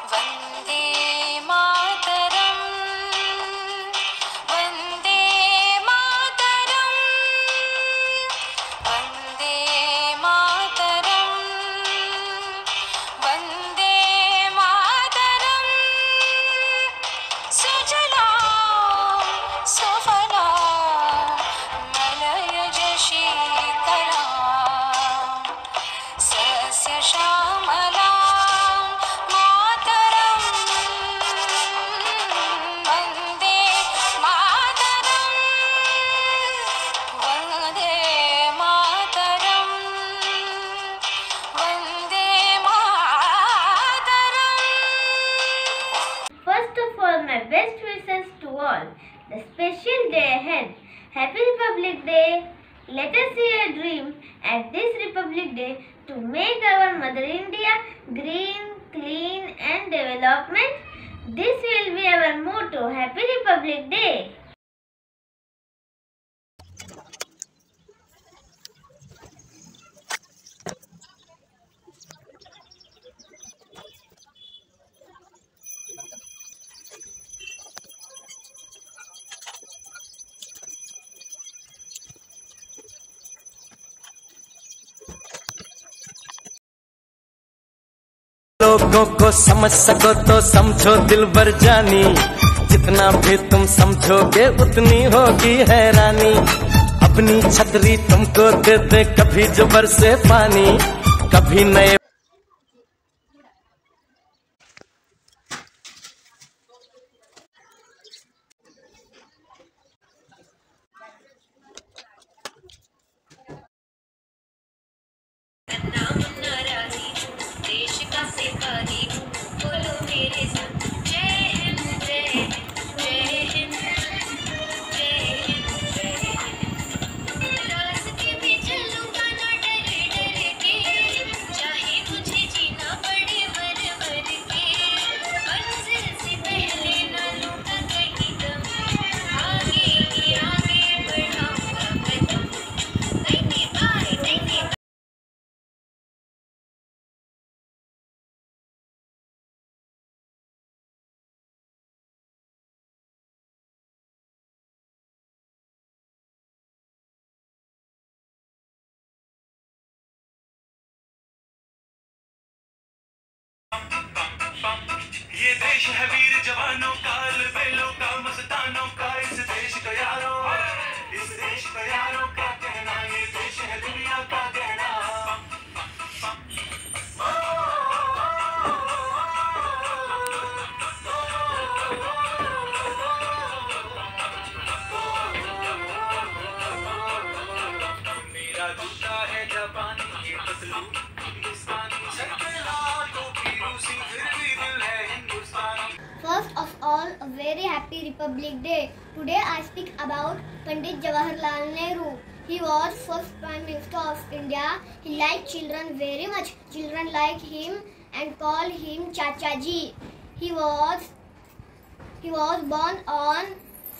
वन्दे मातरम् वन्दे मातरम् वन्दे मातरम् वन्दे मातरम् सुजलां सुफलां मलयज शीतलां सस्यश्यामलां मातरं वन्दे मातरं वन्दे मातरं Vande Mataram. First of all, my best wishes to all. The special day ahead. Happy Republic Day. Let us see a dream at this Republic Day to make our Mother India green, clean and development. This will be our motto. Happy Republic Day. लोगों को समझ सको तो समझो दिलबर जानी, जितना भी तुम समझोगे उतनी होगी हैरानी। अपनी छतरी तुमको दे दे कभी जो बरसे पानी, कभी नए देश का सिपाही हूँ, बोलो मेरे संग जय हिंद जय हिंद जय हिंद जय हिंद जय हिंद। रास्ते में चलूंगा ना डरे डरे के, चाहे मुझे जीना पड़े मर मर के। मंजिल से पहले ना लूंगा कहीं दम, आगे ही आगे बढ़ाऊंगा कदम। नहीं बाय नहीं। ये देश है वीर जवानों का, बेलों का, मस्तानों का। इस देश का यारों, इस देश का यारों का कहना, ये देश है दुनिया का कहना। मेरा जूता है जापानी, ये पतलू हिंदुस्तानी, सर पे हाथों की रूसी, फिर भी दिल है हिंदुस्तानी। First of all, a very happy Republic Day. Today I speak about Pandit Jawaharlal Nehru. He was first Prime Minister of India. He liked children very much. Children liked him and called him Chacha Ji. He was born on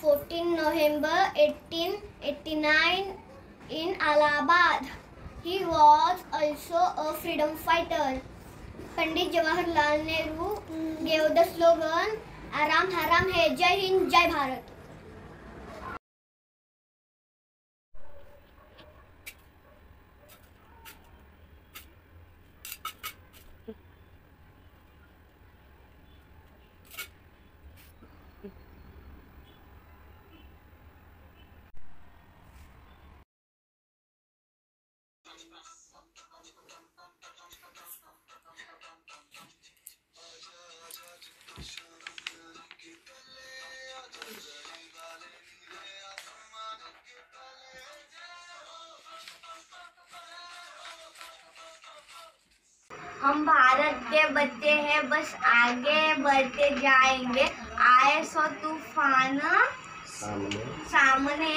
14 November 1889 in Allahabad. He was also a freedom fighter. Pandit Jawaharlal Nehru gave the slogan "आराम हराम है, जय हिंद जय भारत"। हम भारत के बच्चे हैं, बस आगे बढ़ते जाएंगे। आए सो तूफान सामने,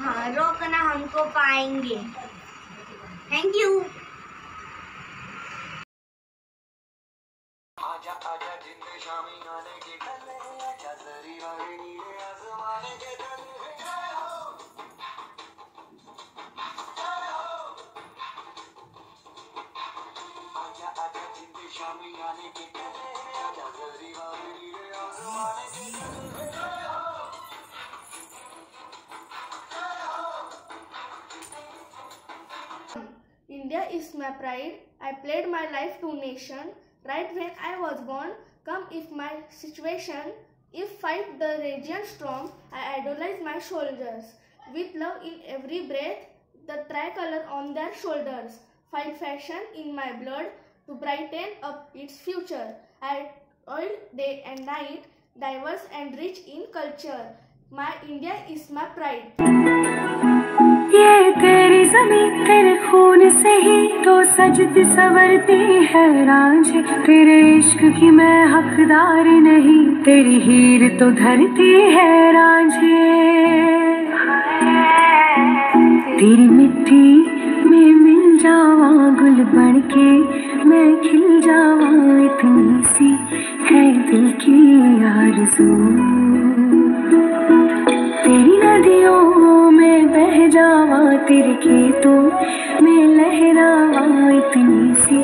हाँ, रोकना हमको पाएंगे। Thank you. आजा आजा जिंदे शामी आने के गले, आजा जरी वाले नीले आसमाने के तले। जय हो जय हो, आजा आजा जिंदे Shami India is my pride. I pledge my life to nation. Right when I was born, come if my situation. If fight the raging storm, I idolize my soldiers. With love in every breath, the tricolor on their shoulders. Fight fashion in my blood to brighten up its future. I toil day and night, diverse and rich in culture. My India is my pride. ये तेरी ज़मीं तेरे खून से ही तो सजती संवरती है रांझे। तेरे इश्क की मैं हकदार नहीं, तेरी हीर तो धरती है रांझे। तेरी मिट्टी में मिल जावा गुल बन के मैं खिल जावा, इतनी सी है दिल की आरज़ू। तेरी नदियों में बह जावा, तेरे खेतों में लहरावा, इतनी सी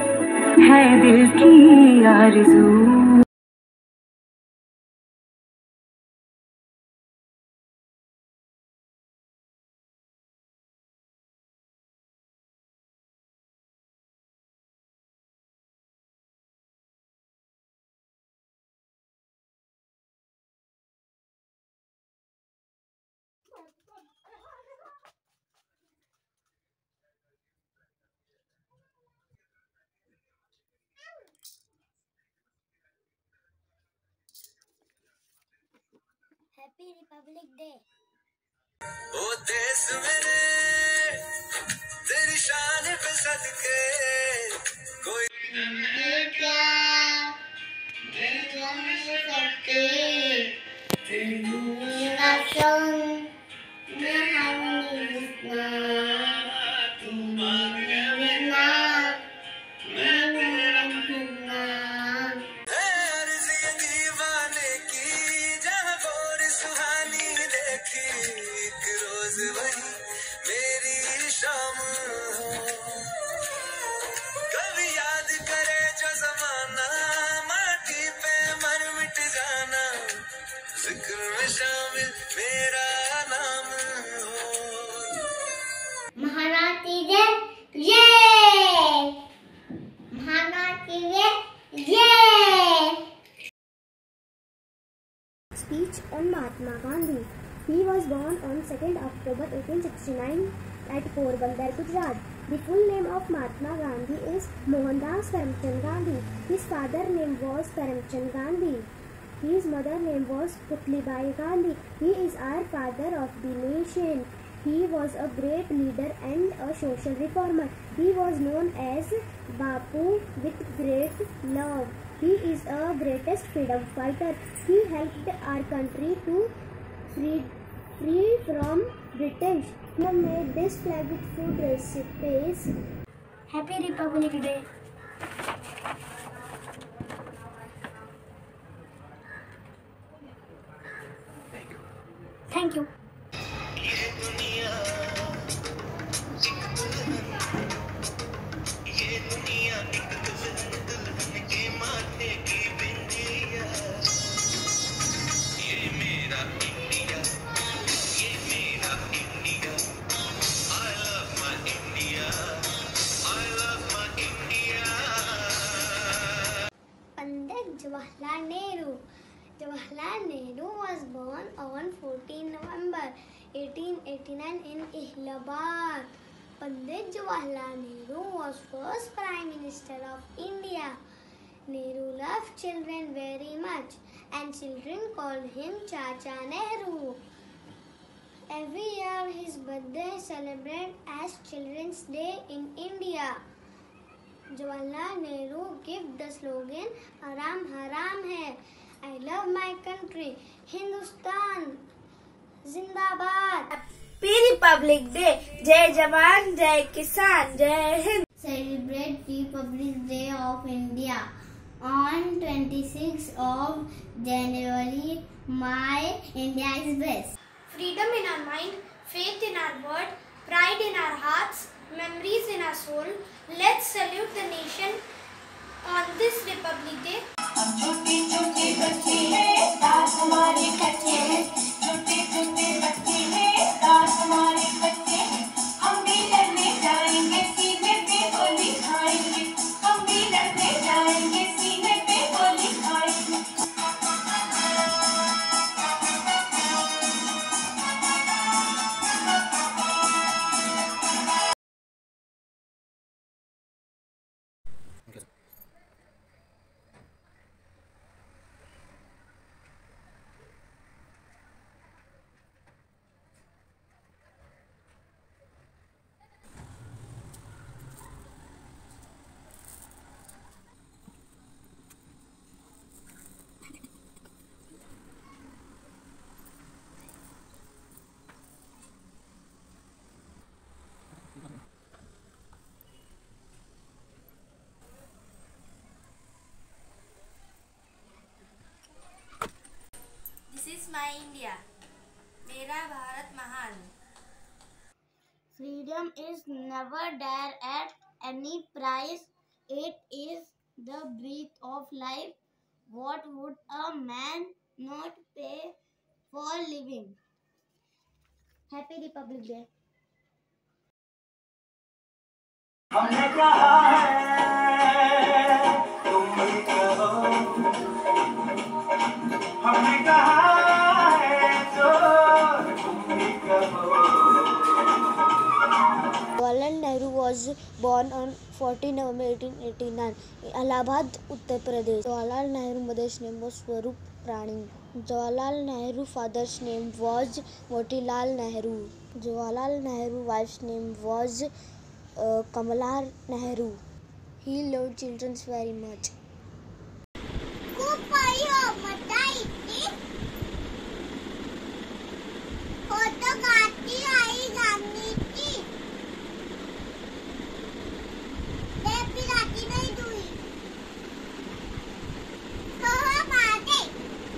है दिल की आरज़ू। Happy Republic Day. ओ देश मेरे तेरी शान पे सदके कोई क्या सकते तेरा संग मैं दीवाने की जहाँ गोर सुहानी देखी, एक रोज वही मेरी शाम हो। कभी याद करे जो जमाना, माटी पे मर मिट जाना, जिक्र में शामिल मेरा नाम हो। महाराती जय महाराती जय। Speech on Mahatma Gandhi. He was born on 2nd October 1869 at Porbandar, Gujarat. The full name of Mahatma Gandhi is Mohandas Karamchand Gandhi. His father name was Karamchand Gandhi. His mother name was Putlibai Gandhi. He is our father of the nation. He was a great leader and a social reformer. He was known as Bapu with great love. He is a greatest freedom fighter. He helped our country to free from British. He made this flag with food recipes. Happy Republic Day. Thank you. Jawaharlal Nehru. Jawaharlal Nehru was born on 14 November 1889 in Allahabad. Pandit Jawaharlal Nehru was first Prime Minister of India. Nehru loved children very much and children called him Chacha Nehru. Every year his birthday is celebrated as Children's Day in India. Jawaharlal Nehru gave the slogan "Haram Haram hai." I love my country. Hindustan Zindabad. Happy Republic Day. Jai Jawan, Jai Kisan, Jai Hind. Celebrate Republic Day of India on 26th of January. My India is best. Freedom in our mind, faith in our word, pride in our hearts, memories in our soul. Let's salute the nation on this Republic Day. हम छोटे छोटे बच्चे हैं, साथ हमारे बच्चे हैं। छोटे छोटे बच्चे हैं, साथ हमारे बच्चे हैं। हम भी लड़ने जाएंगे सीधे पे। is my India. मेरा भारत महान. Freedom is never there at any price. It is the breath of life. What would a man not pay for living? Happy Republic Day. हमने कहा है तुम भी कहो, हमने कहा है तो तुम भी कहो. Jawaharlal Nehru was born on 14 November 1889 in Allahabad, Uttar Pradesh. Jawaharlal Nehru's mother's name was Swarup Rani. Jawaharlal Nehru's father's name was Motilal Nehru. Jawaharlal Nehru's wife's name was Kamala Nehru. He loved children very much.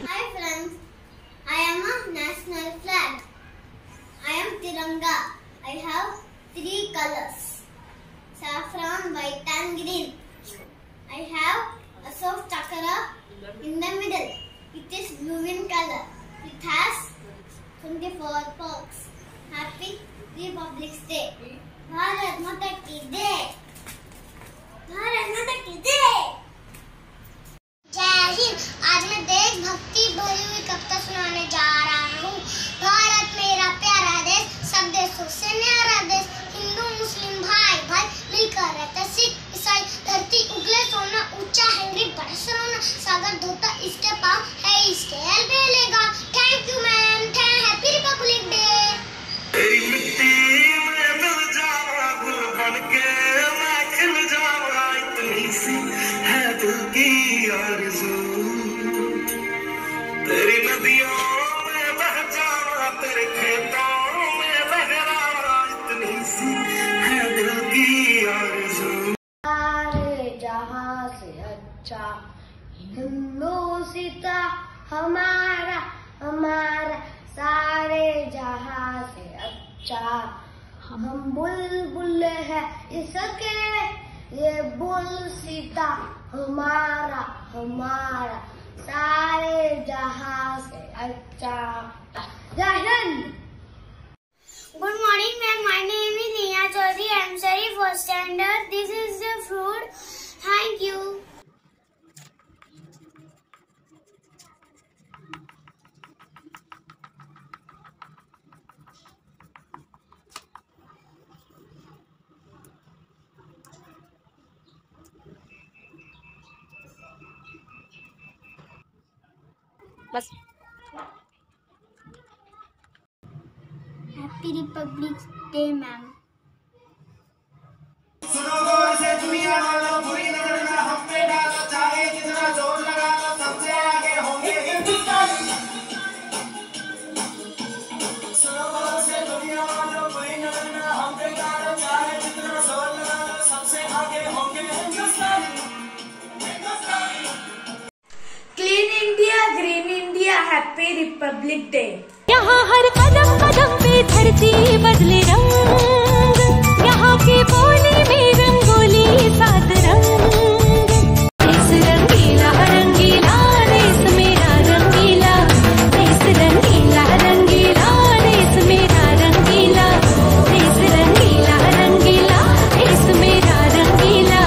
Hi friends, I am a national flag. I am Tiranga. I have 3 colors: saffron, white and green. I have a soft chakra in the middle. It is blue in color. It has 24 spokes. Happy Republic Day. Bharat Mata ki Jai. Bharat Mata ki Jai. जय हिंद. आज मैं देशभक्ति भरी हुई कविता सुनाने जा रहा हूँ. भारत मेरा प्यारा देश, सब देशों से न्यारा देश. हिंदू मुस्लिम भाई भाई मिलकर रहते, सिख ईसाई. धरती उगले सोना, ऊंचा है नृप बड़ा सरोना. सागर धोता इसके पाँव है, इसके अलबेलेगा. Thank you ma'am. Happy republic day. तेरी मिट्टी में मिल जावा, गुल बनके मैं खिल जावा. इतनी सी है दिल की आरज़ू. तेरी नदियों में बह जावा, तेरे खेतों में बहरावा. इतनी सी है दिल की आरज़ू. सारे जहां से अच्छा हिंदुस्तां हमारा हमारा. सारे जहां से अच्छा हम बुलबुल है इसके, ये बुलसिता हमारा हमारा. सारे जहां से अच्छा. जय Hind. Good morning, ma'am. My name is Neha Chaudhary. I am studying first standard. This is the fruit. Thank you. बस. Happy Republic Day, ma'am. सुनो गौर से दुनिया वालों, बुरी नजर ना हम पे डालो. चाहे जितना जोर लगा लो, सबसे आगे होंगे हिंदुस्तानी. सुनो गौर से दुनिया वालों, बुरी नजर ना हम पे डालो. चाहे जितना जोर लगा लो, सबसे आगे होंगे हिंदुस्तानी. Clean India, Green India, Happy Republic Day. यहाँ हर कदम कदम पे धरती बदले रंग, यहाँ की बोली में रंगोली सात रंग. देश रंगीला रंगीला, देश मेरा रंगीला. देश रंगीला रंगीला, देश मेरा रंगीला. देश रंगीला रंगीला, देश मेरा रंगीला.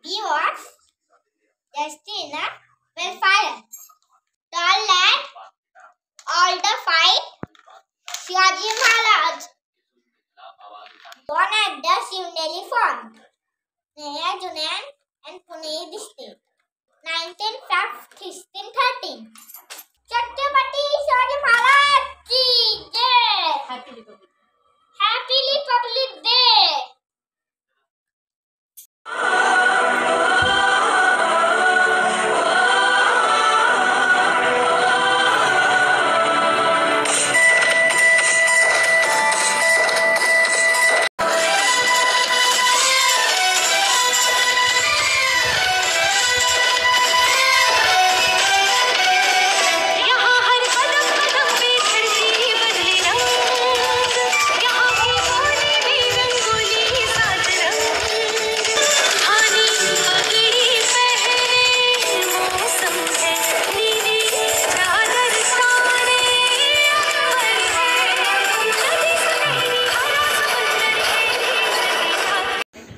He was destined well fire. Tall lad, all the fight. Shivaji Maharaj, born at the Shivneri font. Neha Junaid and Puneet State. 1915-1613. Chhatrapati Shivaji Maharaj ki jai. Happy Republic Day.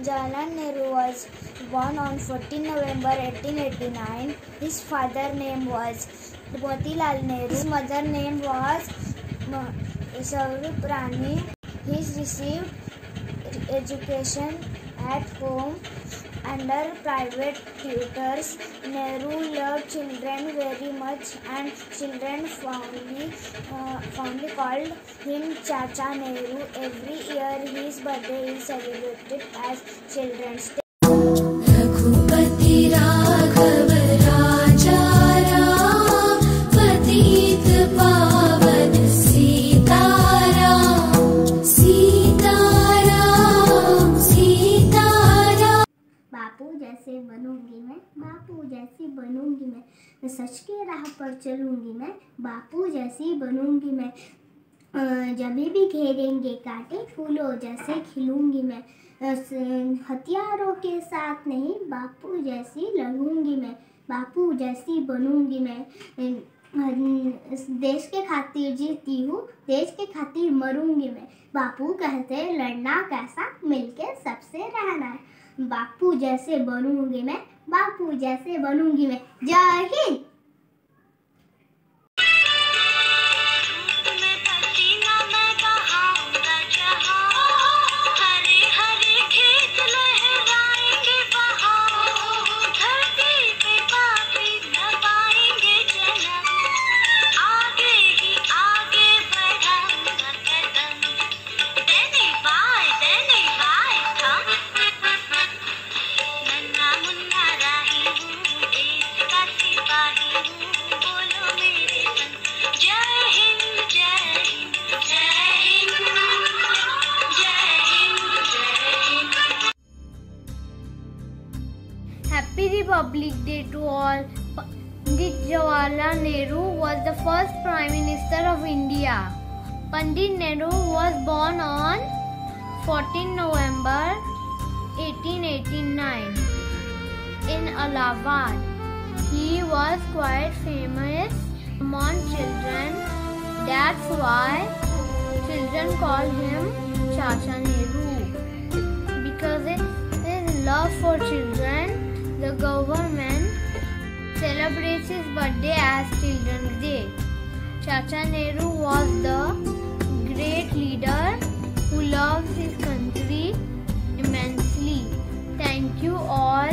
Jawaharlal Nehru was born on 14 November 1889. His father name was Motilal Nehru. His mother name was Swarup Rani. He received education at home under private tutors. Nehru loved children very much, and children fondly called him Chacha Nehru. Every year his birthday is celebrated as Children's Day. Raghupati Raghav राजा राम पतित पावन सीताराम सीताराम सीताराम। बापू जैसे बनूंगी मैं, बापू जैसी बनूंगी मैं सच के राह पर चलूंगी मैं, बापू जैसी बनूंगी मैं। जब भी घेरेंगे कांटे फूलों जैसे खिलूंगी मैं, हथियारों के साथ नहीं बापू जैसी लड़ूंगी मैं, बापू जैसी बनूंगी मैं। देश के खातिर जीती हूँ, देश के खातिर मरूंगी मैं। बापू कहते लड़ना कैसा, मिलके सबसे रहना है। बापू जैसे बनूंगी मैं, बापू जैसे बनूंगी मैं। जय Hind. Happy Republic Day to all. Pandit Jawaharlal Nehru was the first Prime Minister of India. Pandit Nehru was born on 14 November 1889 in Allahabad. He was quite famous among children. That's why children call him Chacha Nehru. Because of his love for children, the government celebrates his birthday as Children's Day. Chacha Nehru was the great leader who loves his country immensely. Thank you all.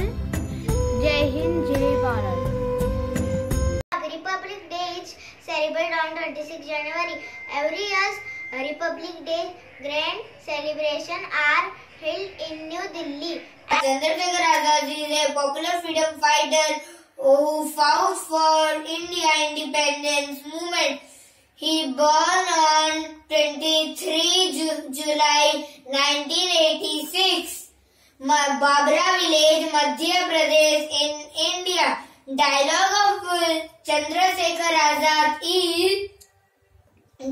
Jai Hind, Jai Bharat. Republic Day is celebrated on 26 January. Every year, Republic Day grand celebration are held in New Delhi. Chandrasekhar Azad is a popular freedom fighter who fought for India independence movement. He born on 23 July 1986, Babra village, Madhya Pradesh in India. Dialogue of Chandrasekhar Azad is: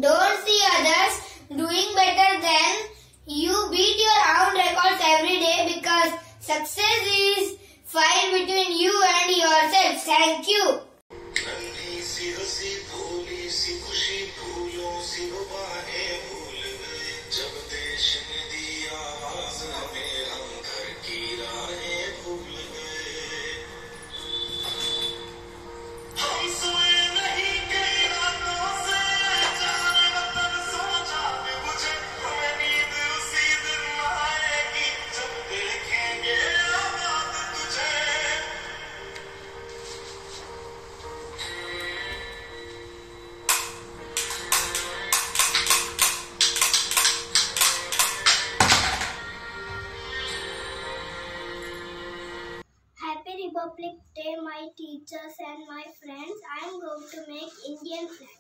don't see others doing better than you. Beat your own records every day because success is fight between you and yourself. Thank you. नन्ही सी हंसी भोली सी खुशी फूलों सी बाहें भूल गए जब देश ने दी आवाज हमें हम घर की राहें भूल गए हम सोए नहीं कई रातों से जाने वतन सो जाने मुझे हमें नींद उसी दिन आएगी जब देखेंगे Republic Day, my teachers and my friends, I am going to make Indian flag.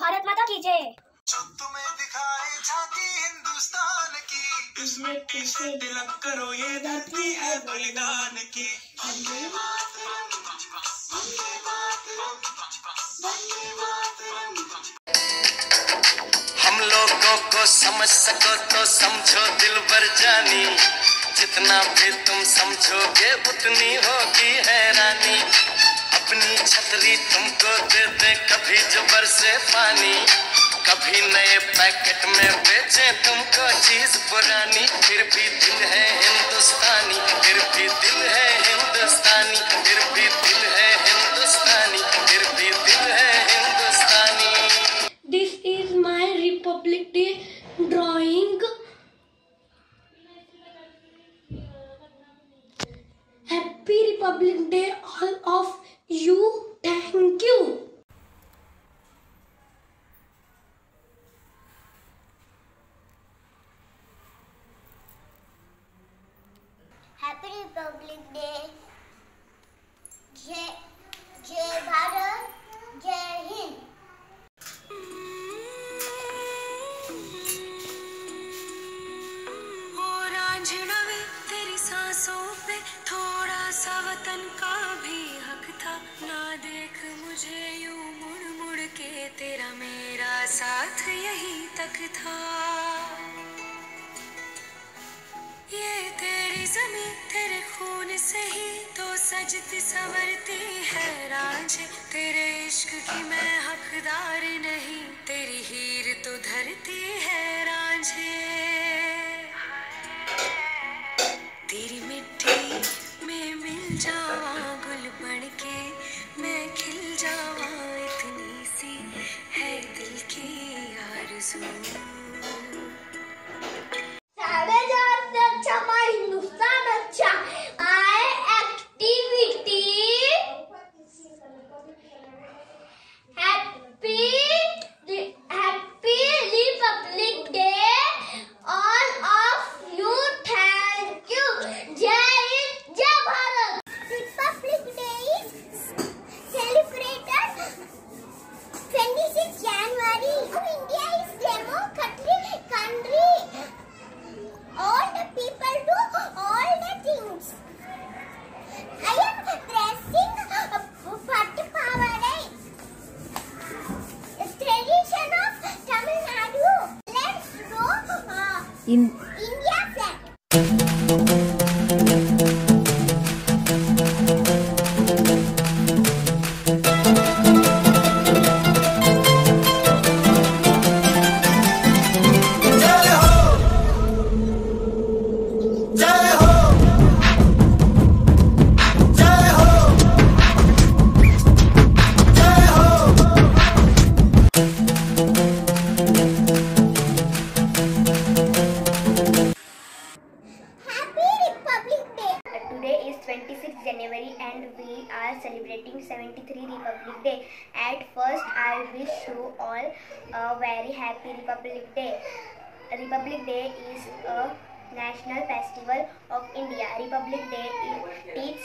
Bharat माता की जय। तुम्हें दिखाई झांकी हिंदुस्तान की, इस मिट्टी से तिलक करो, ये धरती है बलिदान की। वंदे मातरम, वंदे मातरम, वंदे मातरम। हम लोगों को समझ सको तो समझो दिलबर जानी, जितना भी तुम समझोगे उतनी होगी हैरानी। अपनी छतरी तुमको दे दे कभी जो बरसे पानी, कभी नए पैकेट में बेचे तुमको चीज पुरानी, फिर भी दिल है हिंदुस्तानी, फिर भी दिल है हिंदुस्तानी, फिर भी दिल है हिंदुस्तानी, फिर भी दिल है हिंदुस्तानी। This is my Republic Day drawing. Happy Republic Day all of you. Thank you. Happy Republic Day. जय भारत, जय हिंद। रांझनवे तेरी सांसों पे थोड़ा सा वतन का भी हक था, ना देख मुझे यूं मुड़ मुड़ के, तेरा मेरा साथ यहीं तक था। ये तेरी ज़मीं तेरे खून से ही तो सजती संवरती है रांझे, तेरे इश्क की मैं हकदार नहीं, तेरी हीर तो धरती है रांझे। तेरी मिट्टी में मिल जावा गुल बन के, मैं खिल जावा, इतनी सी है दिल की आरज़ू। हिंदुस्तान अच्छा। My activity Happy Republic Day all of you. Thank you. Jai Hind, Jai Bharat. Republic Day is celebrated 26 January. India is democratic country. All the people do all the things. I am dressing Pattu Pavadai, tradition of Tamil Nadu. Let's go India flag. January and we are celebrating 73 Republic Day. At first, I wish you all a very happy Republic Day. Republic Day is a national festival of India. Republic Day teaches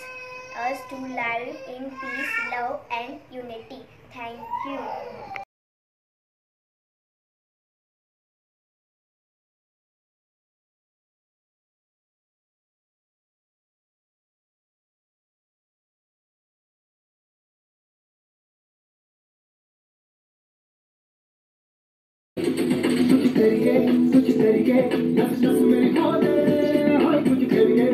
us to live in peace, love and unity. Thank you. कुछ करिए नस नस में खोले, हाय कुछ करिए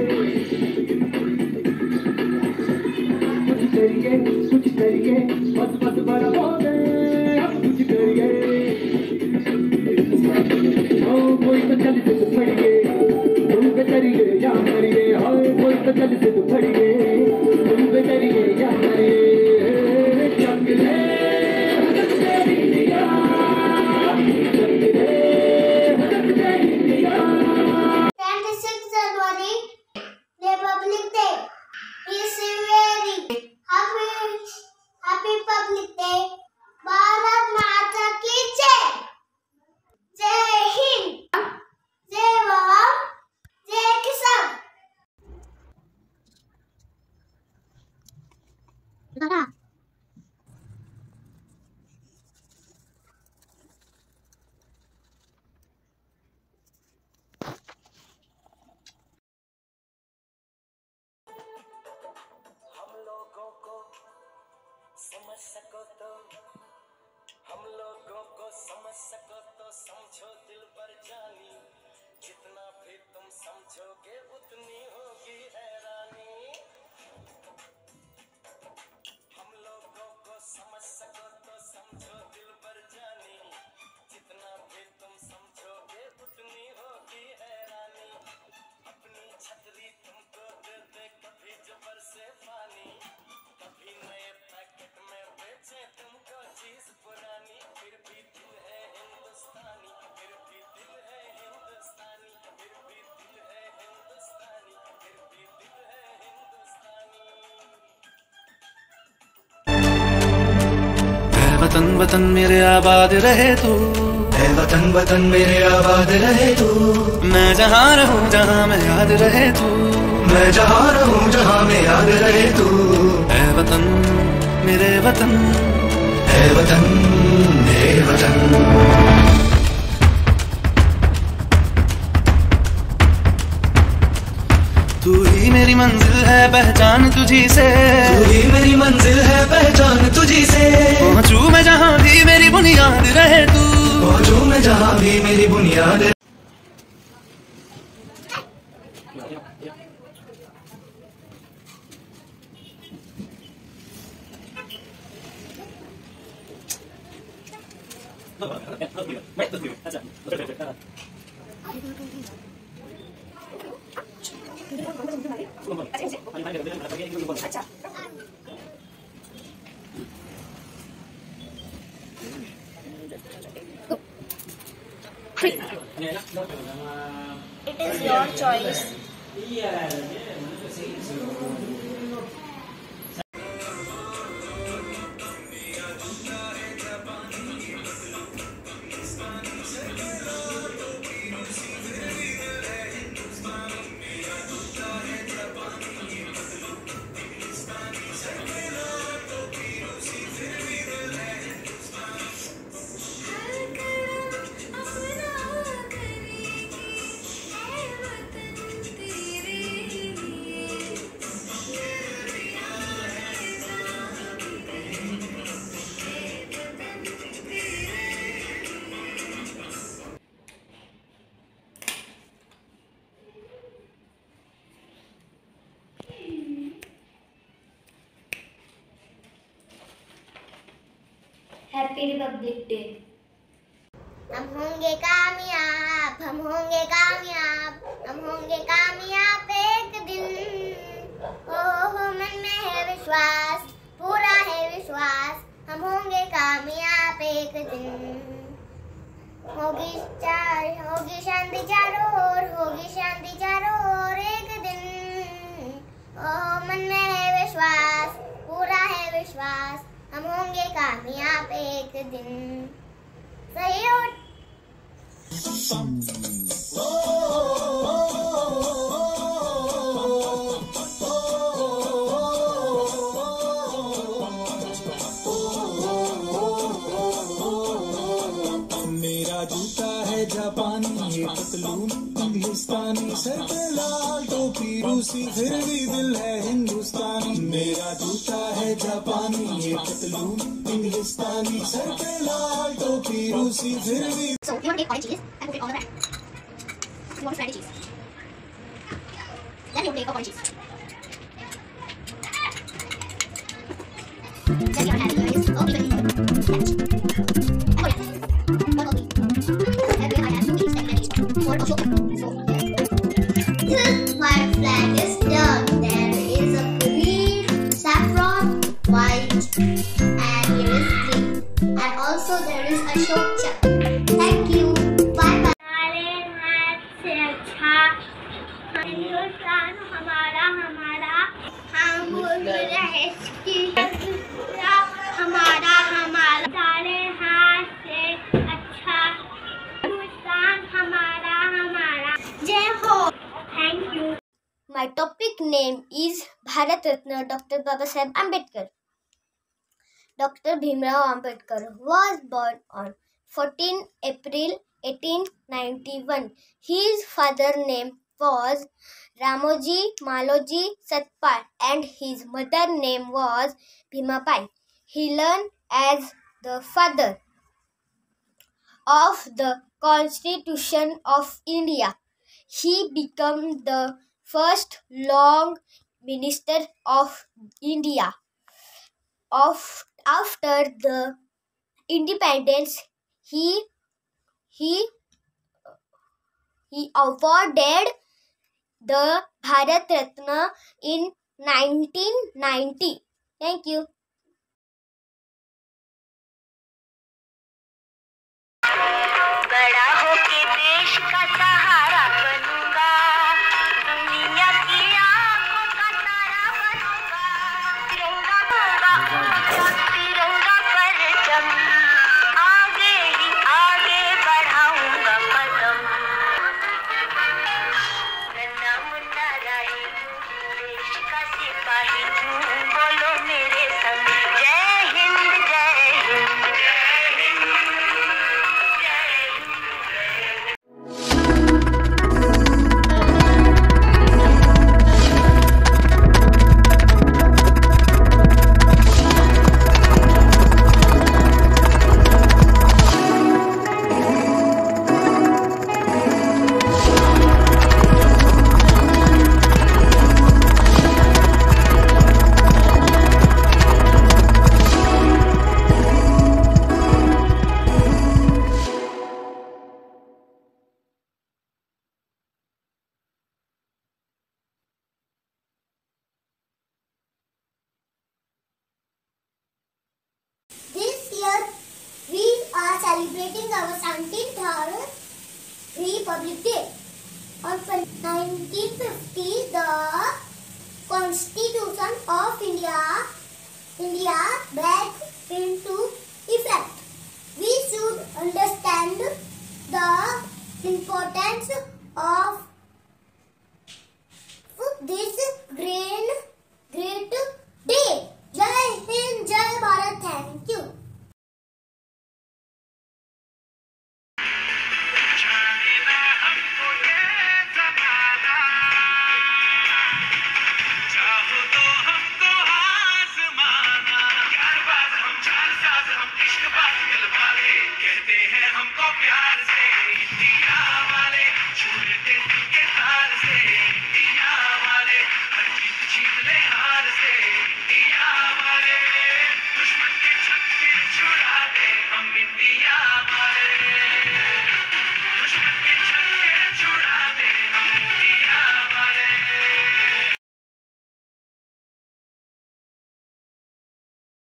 बस बस बड़ा बोले, कुछ करिए। ओ कोई तो चल से तो पड़िए, तुम पे करिए या मरिए, हाय कोई तो चल से तो पड़िए, तुम पे करिए या मरिए। चक ले समझ सको तो हम लोगों को समझ सको तो समझो दिल भर जानी, जितना भी तुम समझोगे उतनी होगी हैरानी। हम लोगों को समझ सको तो समझो दिल भर जानी, जितना भी तुम समझोगे उतनी होगी हैरानी। अपनी छतरी तुमको दे दे कभी जबर से पानी, कभी नए पैकेट में बेचे तुमको चीज पुरानी, फिर भी दिल है हिंदुस्तानी, फिर भी दिल है हिंदुस्तानी, फिर भी दिल है हिंदुस्तानी, फिर भी दिल है हिंदुस्तानी। है वतन वतन मेरे आबाद रहे तू, है वतन वतन मेरे आबाद रहे तू। मैं जहाँ रहूँ जहाँ मैं याद रहे तू, मैं जहाँ रहूँ जहाँ मैं याद रहे तू। है वतन मेरे वतन, है वतन मेरे वतन। तू ही मेरी मंजिल है पहचान तुझी से, तू ही मेरी मंजिल है पहचान तुझी से। पहुँचूं मैं जहाँ भी मेरी बुनियाद रहे तू, पहुँचूं मैं जहाँ भी मेरी बुनियाद। It is your choice. Happy republic day. हम होंगे कामयाब, हम होंगे कामयाब, हम होंगे कामयाब एक दिन। ओह मन में है विश्वास, पूरा है विश्वास, हम होंगे कामयाब एक दिन। होगी शांति चारों ओर, होगी शांति चारों ओर एक दिन। ओह मन में है विश्वास, पूरा है विश्वास, हम होंगे कामयाब एक दिन। सैल्यूट। मेरा जूता है जापानी, ये पतलून इंग्लिस्तानी, सर पे लाल टोपी रूसी, फिर भी दिल है हिंदुस्तानी। मेरा जूता है जापानी, ये पतलून इंग्लिस्तानी, सर पे लाल टोपी रूसी, फिर भी। So you want to take orange cheese and put it on the bread. You want to shredded cheese. Then you take orange cheese. Then you have this. Oh, even what will be? And then I have 2 cheese and then cheese for a sugar. So this white flag is done. There is a green, saffron, white, and here is green. And also there is a short chunk. Thank you. Bye bye. हमारे हाथ से अच्छा हिंदुस्तान हमारा हमारा, हम बोल रहे कि हमारा हमारा, सारे हाथ से अच्छा हिंदुस्तान हमारा हमारा। जय हो। Thank you. My topic name is Bharat Ratna Dr. Baba Saheb Ambedkar. Dr. Bhimrao Ambedkar was born on 14 April 1891. His father's name was Ramoji Maloji Satpal and his mother's name was Bhimabai. He learned as the father of the Constitution of India. He became the first long minister of India. After the independence, he awarded the Bharat Ratna in 1990. Thank you. बड़ा होके देश का सहारा बनूंगा, दुनिया की आंखों का तारा बनूंगा, तिरंगा होगा तिरंगा परचम, आगे ही आगे बढ़ाऊंगा कदम, नन्हा मुन्ना राय देश का सिपाही हूँ, बोलो मेरे संग जय हिंद जय हिंद जय Hind. Celebrating our 17th Republic Day. On 1950, the Constitution of India went into effect. We should understand the importance of this great day. Jai Hind, Jai Bharat. Thank you. कहते हैं हमको प्यार से